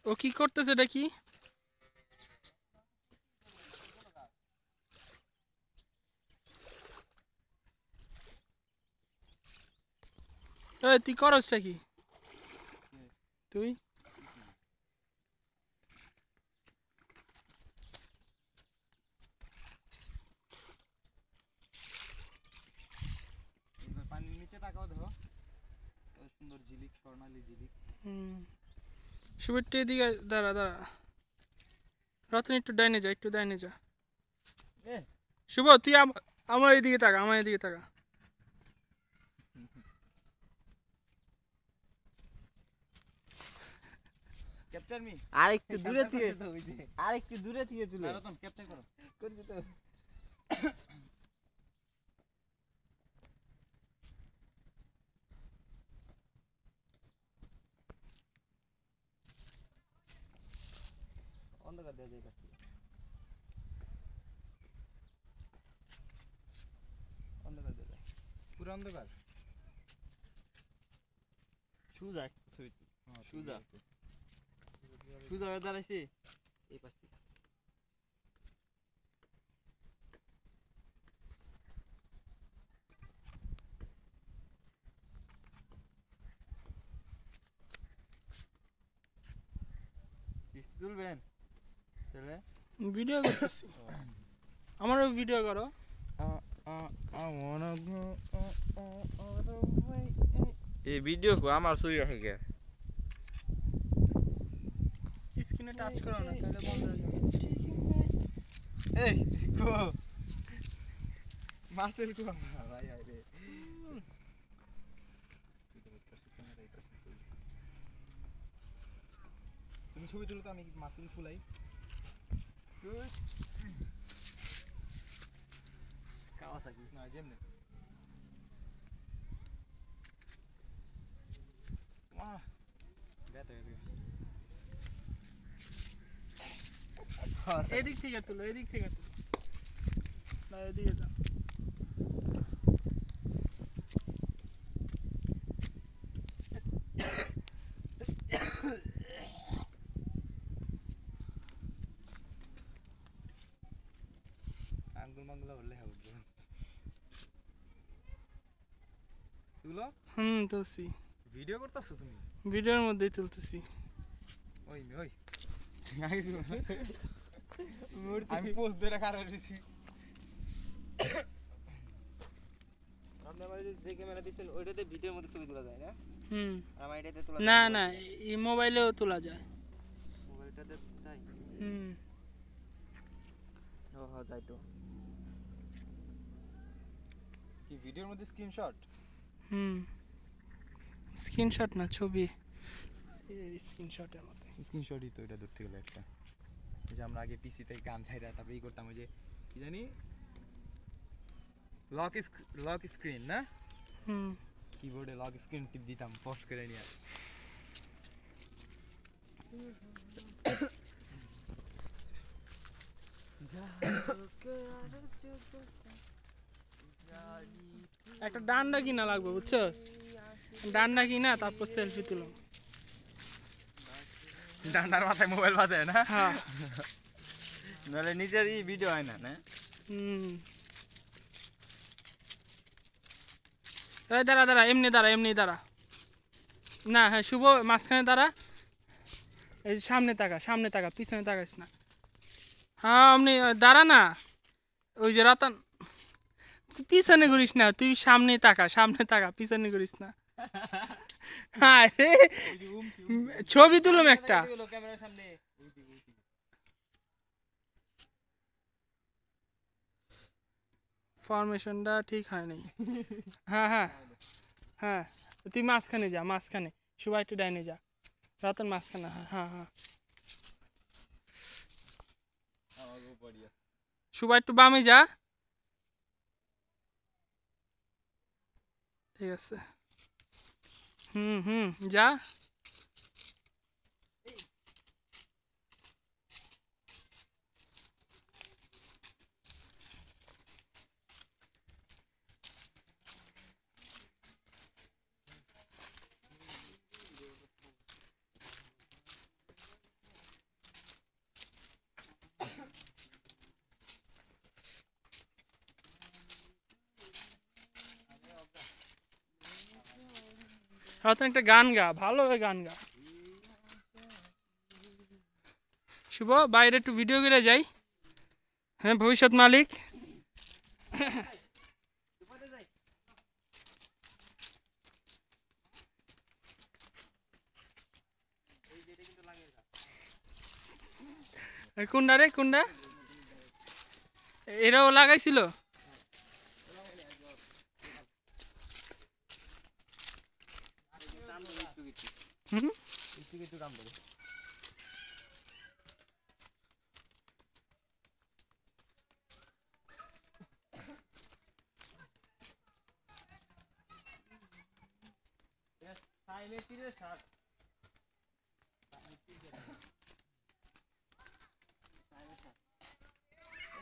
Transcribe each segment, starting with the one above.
ও কি করতেছে এটা কি? এই তুই করসটা কি? তুই পানির নিচে তাকাও দেখো কত সুন্দর ঝিলিক, স্বর্ণালী ঝিলিক। শুভ একটু এদিকে দাঁড়া দাঁড়া, রতন একটু ডাইনে যা, একটু ডাইনে যা। শুভ তুই আমার এদিকে তাকা, আমার এদিকে তাকা। Capture me. আরেকটু দূরে থেকে, আরেকটু দূরে থেকে তুলে রতন ক্যাপচার করো। করছি তো। অন্ধকার দেওয়া যায় কাছ থেকে, অন্ধকার দেওয়া যায়, পুরো অন্ধকার। সুজা ছবি, সুজা সুজা সুজা হয়ে দাঁড়াইছি এই পাশ থেকে। তুলবেন তাহলে ভিডিও করতেছি, আমারও ভিডিও করো। এই ভিডিও কো আমার ছবি রাখে কে? স্ক্রিনে টাচ করো না, তাহলে বন্ধ হয়ে যাবে। এই কো মাসেল কো ভাই আরে তুমি ছবি তুলো তো, আমি মাসেল ফুলাই। কাওয়াসাকি না যেমনে বাহ বেটা এদিক থেকে তুলো, এদিক থেকে তুলো, না এদিকে যাও। আঙ্গুল মাঙ্গুলা বললে হবে তুলো। তুলছি, ভিডিও করতেছো তুমি? ভিডিওর মধ্যেই তুলতেছি। ওই ওই আমি পোস্ট দিয়ে রাখা রয়েছি। আপনি আমার যে ক্যামেরা দিছেন ওইটাতে ভিডিওর মধ্যে ছবি তোলা যায় না? আর আমার এটাতে তোলা না না, এই মোবাইলেও তোলা যায়। মোবাইলটাতে চাই। ও হ্যাঁ যাই তো। কি ভিডিওর মধ্যে স্ক্রিনশট? স্ক্রিনশট না, ছবি। স্ক্রিনশটের মধ্যে স্ক্রিনশটই তো এটা ধরতে গেলে একটা। এই যে আমরা আগে পিসিতে গান ছাইরা তারপরে ই করতাম, ওই যে কি জানি লক স্ক্রিন না, কিবোর্ডে লক স্ক্রিন টিপ দিতাম পজ করে নিয়ে। একটা ডান্ডা কিনা লাগবে, বুঝছস? ডান্ডা কিনা তারপর সেলফি তুলো। ডান্ডার মাথায় মোবাইল বাজে না? হ্যাঁ। নাহলে নিজেরই ভিডিও হয় না না? এই দাঁড়া দাঁড়া, এমনি দাঁড়া, এমনি দাঁড়া। না হ্যাঁ শুভ, মাঝখানে দাঁড়া। এই সামনে তাকা, সামনে তাকা, পিছনে তাকাইস না। হ্যাঁ এমনি দাঁড়া না। ওই যে রতন, পিছনে ঘুরিস না, তুই সামনে তাকা, সামনে তাকা, পিছনে ঘুরিস না। হ্যাঁ রে, ছবি তুললাম একটা। ক্যামেরার সামনে ফরমেশনটা ঠিক হয়নি। হ্যাঁ হ্যাঁ হ্যাঁ, তুই মাঝখানে যা, মাঝখানে। সবাই একটু ডাইনে যা, রতন মাঝখানে। হ্যাঁ হ্যাঁ হ্যাঁ, সবাই একটু বামে যা। ঠিক আছে, যা। অত একটা গান গা, ভালোভাবে গান গা। শুভ বাইরে একটু ভিডিও করে যাই। হ্যাঁ ভবিষ্যৎ মালিক। কোনটা রে কোনটা? এরাও লাগাইছিল? হুম একটু কাম করে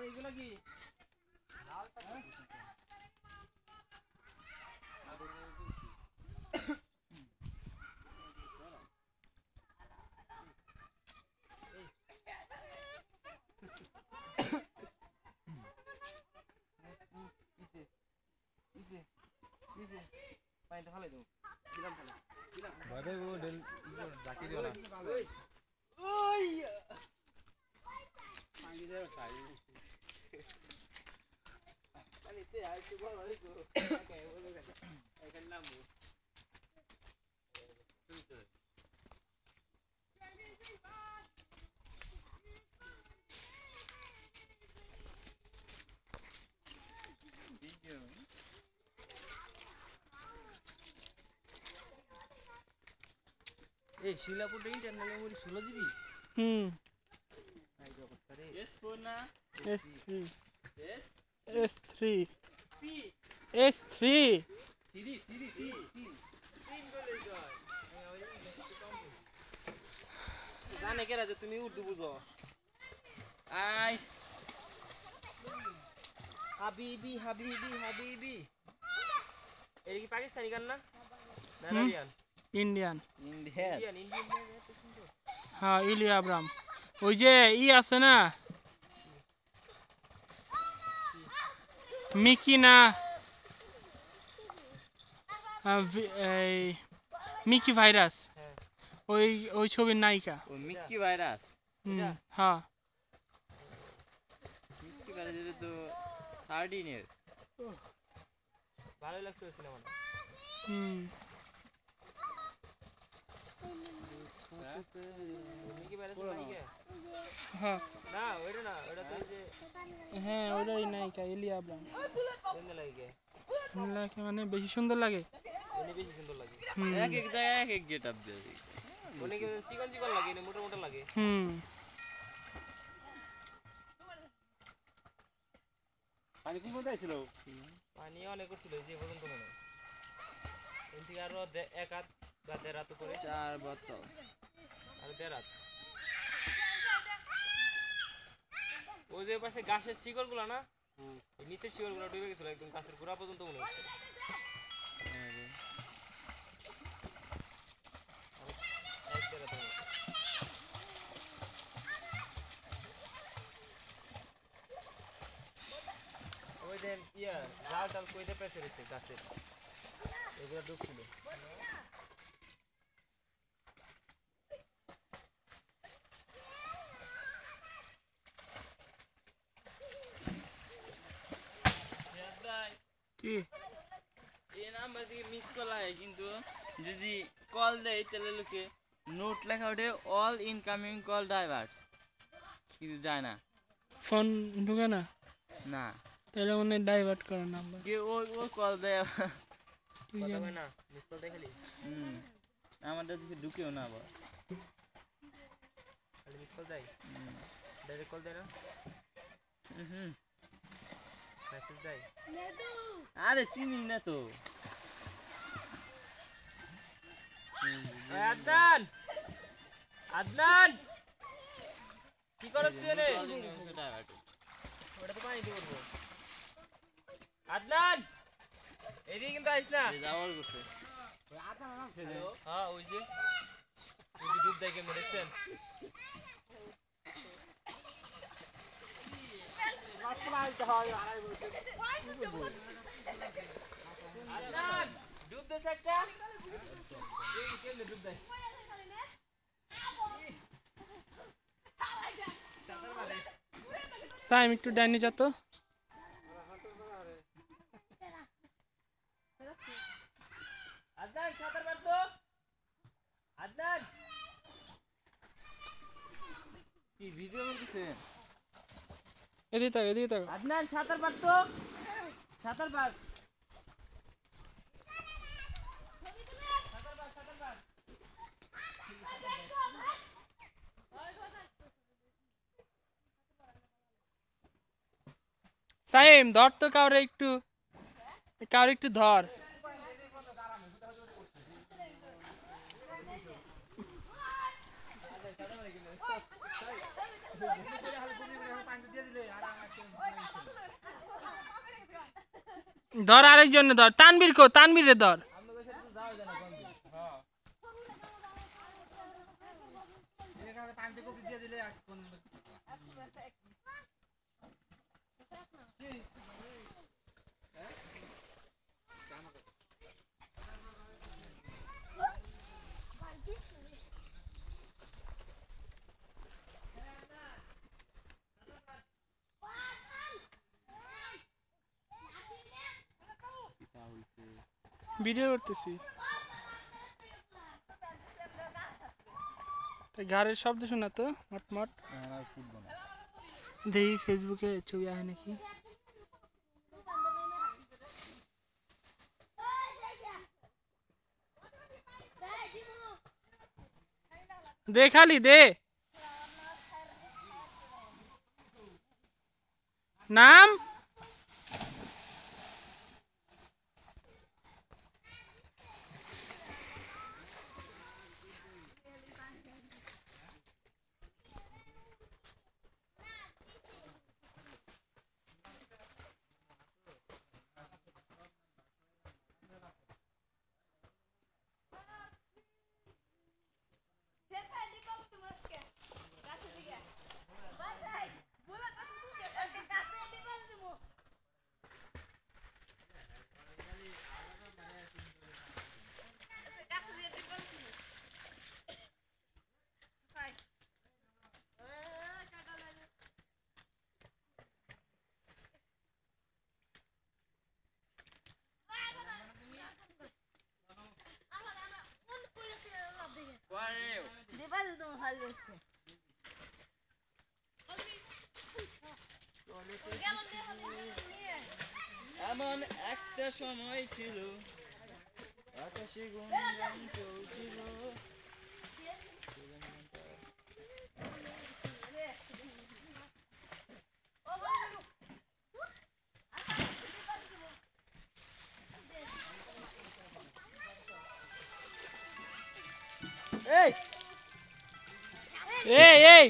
এইগুলো কি পানিতে ফেলাই দেবো দিলাম ফেলা ভাবে ও ডেল বাকি দিও না পানিতে আইসু বড় হইতো এখানে নামবো এই শিলাপুর ইন্টারনাল মেমোরি 16 জিবি হুম S4 না S3 S3 জানে কেরা যে তুমি উর্দু বুঝো আই হাবিবি হাবিবি হাবিবি এটা কি পাকিস্তানি গান না ইন্ডিয়ান ইন্ডিয়ান ইন্ডিয়ান ইন্ডিয়ান এত সুন্দর হ্যাঁ ইলিয়া আব্রাম ওই যে আছে না মিকি না এই মিকি ভাইরাস হ্যাঁ ওই ওই ছবির নায়িকা ও মিক্কি ভাইরাস হ্যাঁ মিক্কি ভাইরাস এটা তো 13 এর ভালো লাগছে ওই সিনেমাটা হুম মিকি ভাইরাস নায়িকা হ্যাঁ না ওইটা না ওটা তো যে হ্যাঁ ওইটাই নায়িকা ইলিয়া আব্রাম কেমন লাগে লাগে মানে বেশি সুন্দর লাগে উনি বেশি সুন্দর লাগে হুম এক এক জায়গায় এক এক গেটআপ দেয় উনি কি চিকন চিকন লাগে না মোটা মোটা লাগে হুম পানি কোন কোন যাইছিল পানি অনেক করছিল এই যে পর্যন্ত মনে হয় এর থেকে আরো এক হাত বা দেড় হাত উপরে 4 বোতল আর দেড় হাত ওই যে পাশে গাছের শিকড় গুলা না এই নিচের শিকড় গুলা ডুবে গেছিল একদম গাছের গোড়া পর্যন্ত মনে হচ্ছে এক দেড় হাত হবে। ওই দেন ইয়া জাল টাল কইতে পেছে রয়েছে গাছের এগুলো ডুবছিল কি এই নাম্বার থেকে মিস কল হয় কিন্তু যদি কল দেয় তাহলে লোকে নোট লেখা ওঠে অল ইনকামিং কল ডাইভার্টস কিন্তু যায় না ফোন ঢুকে না না তাহলে মনে ডাইভার্ট করে নাম্বার কে ও কল দেয় কথা কয় না মিস কল দেখালি আমাদের দিকে ঢুকেও না আবার খালি মিস কল দেয় ডাইরেক্ট কল দেয় না হুম মেসেজ দেয় আরে চিনি না তো আদনান আদনান কি করছিস রে ওটা তো পানি দিয়ে উঠবো আদনান এদিকে কিন্তু আইস না যাওয়ার করছে হ্যাঁ ওই যে ডুব দেয় কেমন দেখছেন আদনান ডুব বুঝতেছ একটা সাইম একটু ডাইনি যা তো। আদনান সাঁতার পারতো আদনান কি ভিডিও করতেছে এদিকে তাক আদনান সাঁতার পারতো সাঁতার পার সাইম ধর তো কাউরে একটু ধর। ধর আরেকজন ধর, তানবীরে ধর। ভিডিও করতেছি। গাড়ির শব্দ শোনা তো মটমট। দেখি ফেসবুকে ছবি আয় নাকি। দে খালি দে নাম। এমন একটা সময় ছিল আকাশে গুঞ্জন চলছিল এই এই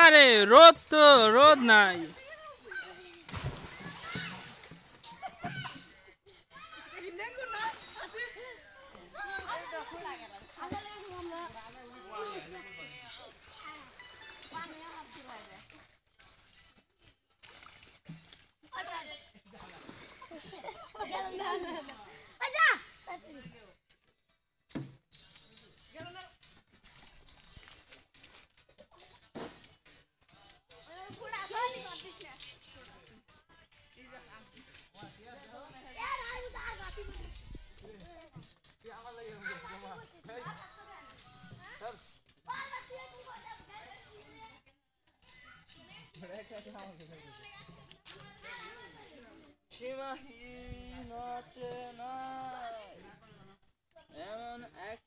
আরে রোদ নাই। সীমাহীন অচেনা এমন এক